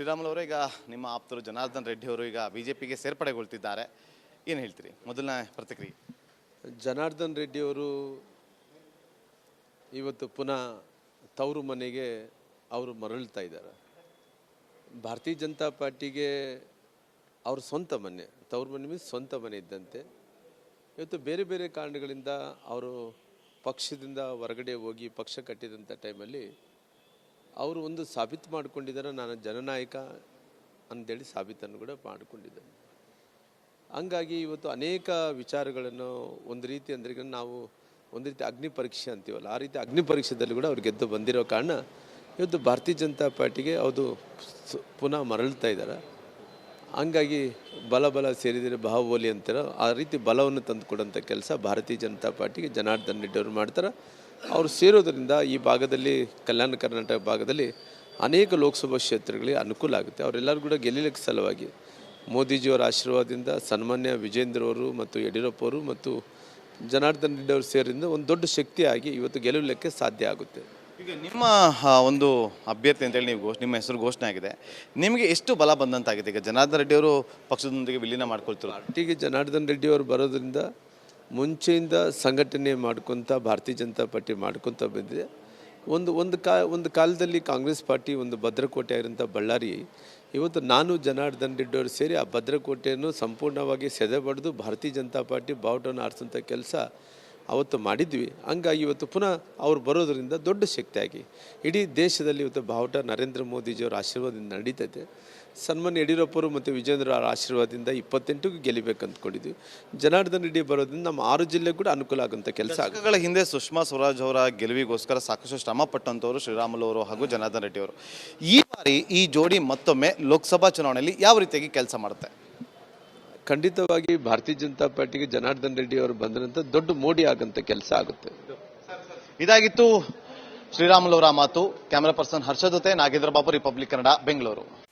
ಶ್ರೀರಾಮುಲು ಅವರೇ, ಈಗ ನಿಮ್ಮ ಆಪ್ತರು ಜನಾರ್ದನ್ ರೆಡ್ಡಿ ಅವರು ಈಗ ಬಿಜೆಪಿಗೆ ಸೇರ್ಪಡೆಗೊಳ್ತಿದ್ದಾರೆ, ಏನು ಹೇಳ್ತೀರಿ? ಮೊದಲನೇ ಪ್ರತಿಕ್ರಿಯೆ. ಜನಾರ್ದನ್ ರೆಡ್ಡಿ ಅವರು ಇವತ್ತು ಪುನಃ ತವರು ಮನೆಗೆ ಅವರು ಮರಳ್ತಾ ಇದ್ದಾರೆ. ಭಾರತೀಯ ಜನತಾ ಪಾರ್ಟಿಗೆ ಅವ್ರ ಸ್ವಂತ ಮನೆ, ತವ್ರ ಮನೆ ಮೀನ್ಸ್ ಸ್ವಂತ ಮನೆ ಇದ್ದಂತೆ. ಇವತ್ತು ಬೇರೆ ಬೇರೆ ಕಾರಣಗಳಿಂದ ಅವರು ಪಕ್ಷದಿಂದ ಹೊರಗಡೆ ಹೋಗಿ ಪಕ್ಷ ಕಟ್ಟಿದಂಥ ಟೈಮಲ್ಲಿ ಅವರು ಒಂದು ಸಾಬೀತು ಮಾಡಿಕೊಂಡಿದ್ದಾರೆ, ನಾನು ಜನನಾಯಕ ಅಂತೇಳಿ ಸಾಬೀತನ್ನು ಕೂಡ ಮಾಡಿಕೊಂಡಿದ್ದಾರೆ. ಹಂಗಾಗಿ ಇವತ್ತು ಅನೇಕ ವಿಚಾರಗಳನ್ನು ಒಂದು ರೀತಿ ಅಂದರೆ ನಾವು ಒಂದು ರೀತಿ ಅಗ್ನಿ ಪರೀಕ್ಷೆ ಅಂತೀವಲ್ಲ, ಆ ರೀತಿ ಅಗ್ನಿ ಪರೀಕ್ಷೆದಲ್ಲಿ ಕೂಡ ಅವ್ರು ಗೆದ್ದು ಬಂದಿರೋ ಕಾರಣ ಇವತ್ತು ಭಾರತೀಯ ಜನತಾ ಪಾರ್ಟಿಗೆ ಅದು ಪುನಃ ಮರಳ್ತಾ ಇದ್ದಾರೆ. ಹಂಗಾಗಿ ಬಲ ಸೇರಿದರೆ ಬಾಹುಬಲಿ ಅಂತಾರೋ ಆ ರೀತಿ ಬಲವನ್ನು ತಂದುಕೊಡೋಂಥ ಕೆಲಸ ಭಾರತೀಯ ಜನತಾ ಪಾರ್ಟಿಗೆ ಜನಾರ್ದನ್ ರೆಡ್ಡಿ ಅವರು ಮಾಡ್ತಾರೆ. ಅವರು ಸೇರೋದರಿಂದ ಈ ಭಾಗದಲ್ಲಿ, ಕಲ್ಯಾಣ ಕರ್ನಾಟಕ ಭಾಗದಲ್ಲಿ ಅನೇಕ ಲೋಕಸಭಾ ಕ್ಷೇತ್ರಗಳಿಗೆ ಅನುಕೂಲ ಆಗುತ್ತೆ. ಅವರೆಲ್ಲರೂ ಕೂಡ ಗೆಲ್ಲಲಿಕ್ಕೆ ಸಲುವಾಗಿ ಮೋದಿಜಿಯವರ ಆಶೀರ್ವಾದದಿಂದ ಸನ್ಮಾನ್ಯ ವಿಜೇಂದ್ರ ಅವರು ಮತ್ತು ಯಡಿಯೂರಪ್ಪ ಅವರು ಮತ್ತು ಜನಾರ್ದನ್ ರೆಡ್ಡಿ ಅವರು ಸೇರಿದಿಂದ ಒಂದು ದೊಡ್ಡ ಶಕ್ತಿಯಾಗಿ ಇವತ್ತು ಗೆಲ್ಲಲಿಕ್ಕೆ ಸಾಧ್ಯ ಆಗುತ್ತೆ. ಈಗ ನಿಮ್ಮ ಒಂದು ಅಭ್ಯರ್ಥಿ ಅಂತೇಳಿ ನೀವು ನಿಮ್ಮ ಹೆಸರು ಘೋಷಣೆ ಆಗಿದೆ, ನಿಮಗೆ ಎಷ್ಟು ಬಲ ಬಂದಂತಾಗಿದೆ? ಈಗ ಜನಾರ್ದನ್ ರೆಡ್ಡಿ ಅವರು ಪಕ್ಷದೊಂದಿಗೆ ವಿಲೀನ ಮಾಡ್ಕೊಳ್ತಾರೆ. ಪಾರ್ಟಿಗೆ ಜನಾರ್ದನ್ ರೆಡ್ಡಿ ಅವರು ಬರೋದ್ರಿಂದ ಮುಂಚೆಯಿಂದ ಸಂಘಟನೆ ಮಾಡ್ಕೊತ ಭಾರತೀಯ ಜನತಾ ಪಾರ್ಟಿ ಮಾಡ್ಕೊತ ಬಂದಿದೆ. ಒಂದು ಕಾಲದಲ್ಲಿ ಕಾಂಗ್ರೆಸ್ ಪಾರ್ಟಿ ಒಂದು ಭದ್ರಕೋಟೆ ಆಗಿರೋಂಥ ಬಳ್ಳಾರಿ, ಇವತ್ತು ನಾನು ಜನಾರ್ದನ್ ರೆಡ್ಡಿ ಅವರು ಸೇರಿ ಆ ಭದ್ರಕೋಟೆಯನ್ನು ಸಂಪೂರ್ಣವಾಗಿ ಸೆದೆಬಡಿದು ಭಾರತೀಯ ಜನತಾ ಪಾರ್ಟಿ ಬಾವುಟವನ್ನು ಆರಿಸೋಂಥ ಕೆಲಸ ಅವತ್ತು ಮಾಡಿದ್ವಿ. ಹಂಗಾಗಿ ಇವತ್ತು ಪುನಃ ಅವ್ರು ಬರೋದರಿಂದ ದೊಡ್ಡ ಶಕ್ತಿಯಾಗಿ ಇಡೀ ದೇಶದಲ್ಲಿ ಇವತ್ತು ಬಾವುಟ ನರೇಂದ್ರ ಮೋದಿಜಿಯವರ ಆಶೀರ್ವಾದದಿಂದ ನಡೀತೈತೆ. ಸನ್ಮಾನ್ಯ ಯಡಿಯೂರಪ್ಪರು ಮತ್ತು ವಿಜೇಂದ್ರ ಅವರ ಆಶೀರ್ವಾದದಿಂದ 28ಕ್ಕೆ ಗೆಲ್ಲಬೇಕು ಅಂದ್ಕೊಂಡಿದ್ವಿ. ಜನಾರ್ದನ್ ರೆಡ್ಡಿ ಬರೋದ್ರಿಂದ ನಮ್ಮ 6 ಜಿಲ್ಲೆಗೆ ಕೂಡ ಅನುಕೂಲ ಆಗುವಂಥ ಕೆಲಸ. ದಶಕಗಳ ಹಿಂದೆ ಸುಷ್ಮಾ ಸ್ವರಾಜ್ ಅವರ ಗೆಲುವಿಗೋಸ್ಕರ ಸಾಕಷ್ಟು ಶ್ರಮ ಪಟ್ಟಂಥವರು ಶ್ರೀರಾಮುಲು ಅವರು ಹಾಗೂ ಜನಾರ್ದನ್ ರೆಡ್ಡಿ ಅವರು. ಈ ಬಾರಿ ಈ ಜೋಡಿ ಮತ್ತೊಮ್ಮೆ ಲೋಕಸಭಾ ಚುನಾವಣೆಯಲ್ಲಿ ಯಾವ ರೀತಿಯಾಗಿ ಕೆಲಸ ಮಾಡುತ್ತೆ? ಖಂಡಿತವಾಗಿ ಭಾರತೀಯ ಜನತಾ ಪಾರ್ಟಿಗೆ ಜನಾರ್ದನ್ ರೆಡ್ಡಿ ಅವರು ಬಂದಂಥ ದೊಡ್ಡ ಮೋಡಿ ಆಗಂತ ಕೆಲಸ ಆಗುತ್ತೆ. ಇದಾಗಿತ್ತು ಶ್ರೀರಾಮುಲು ಅವರ ಮಾತು. ಕ್ಯಾಮರಾ ಪರ್ಸನ್ ಹರ್ಷ ಜೊತೆ ನಾಗೇಂದ್ರ ಬಾಬು, ರಿಪಬ್ಲಿಕ್ ಕನ್ನಡ, ಬೆಂಗಳೂರು.